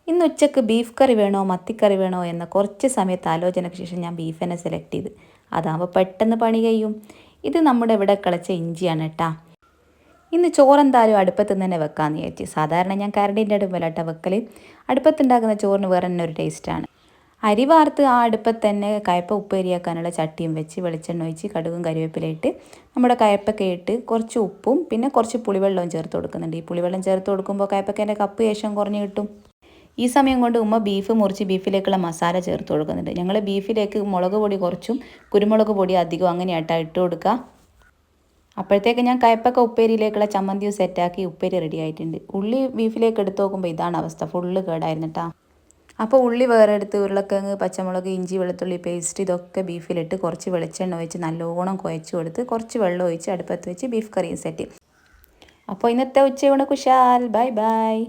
ഇന്ന് ഉച്ചക്ക് ബീഫ് കറി വേണോ മത്തിക്കറി വേണോ എന്ന കുറച്ച് സമയത്ത് ആലോചനയ്ക്ക് ശേഷം ഞാൻ ബീഫ് തന്നെ സെലക്ട് ചെയ്ത്. അതാകുമ്പോൾ പെട്ടെന്ന് പണി കഴിയും. ഇത് നമ്മുടെ ഇവിടെ കിളച്ച ഇഞ്ചിയാണ് കേട്ടാ. ഇന്ന് ചോറെന്തായാലും അടുപ്പത്ത് തന്നെ വെക്കാമെന്ന് വിചാരിച്ചു. സാധാരണ ഞാൻ കരണ്ടിൻ്റെ അടുപ്പിലാട്ടോ വെക്കൽ. അടുപ്പത്തുണ്ടാക്കുന്ന ചോറിന് വേറെ തന്നെ ഒരു ടേസ്റ്റാണ്. അരി വാർത്ത് ആ അടുപ്പത്ത് തന്നെ കയപ്പ ഉപ്പേരിയാക്കാനുള്ള ചട്ടിയും വെച്ച് വെളിച്ചെണ്ണ ഒഴിച്ച് കടുകും കരിവേപ്പിലയിട്ട് നമ്മുടെ കയപ്പൊക്കെ ഇട്ട് കുറച്ച് ഉപ്പും പിന്നെ കുറച്ച് പുളിവെള്ളവും ചേർത്ത് കൊടുക്കുന്നുണ്ട്. ഈ പുളിവെള്ളം ചേർത്ത് കൊടുക്കുമ്പോൾ കയപ്പക്കേൻ്റെ കപ്പ് ശേഷം കുറഞ്ഞ് കിട്ടും. ഈ സമയം കൊണ്ട് ഉമ്മ ബീഫ് മുറിച്ച് ബീഫിലേക്കുള്ള മസാല ചേർത്ത് കൊടുക്കുന്നുണ്ട്. ഞങ്ങൾ ബീഫിലേക്ക് മുളക് പൊടി കുറച്ചും കുരുമുളക് പൊടി അധികം അങ്ങനെയായിട്ടാണ് ഇട്ട് കൊടുക്കുക. അപ്പോഴത്തേക്ക് ഞാൻ കയപ്പക്ക ഉപ്പേരിയിലേക്കുള്ള ചമ്മന്തിയും സെറ്റാക്കി ഉപ്പേരി റെഡി ആയിട്ടുണ്ട്. ഉള്ളി ബീഫിലേക്ക് എടുത്ത് നോക്കുമ്പോൾ ഇതാണ് അവസ്ഥ, ഫുള്ള് കേടായിരുന്നു കേട്ടോ. അപ്പോൾ ഉള്ളി വേറെ എടുത്ത് ഉരുളക്കിഴങ്ങ് പച്ചമുളക് ഇഞ്ചി വെളുത്തുള്ളി പേസ്റ്റ് ഇതൊക്കെ ബീഫിലിട്ട് കുറച്ച് വെളിച്ചെണ്ണ ഒഴിച്ച് നല്ലോണം കുഴച്ച് കൊടുത്ത് കുറച്ച് വെള്ളം ഒഴിച്ച് അടുപ്പത്ത് വെച്ച് ബീഫ് കറിയും സെറ്റ്. അപ്പോൾ ഇന്നത്തെ ഉച്ചയൂണ് കുശാൽ. Bye bye.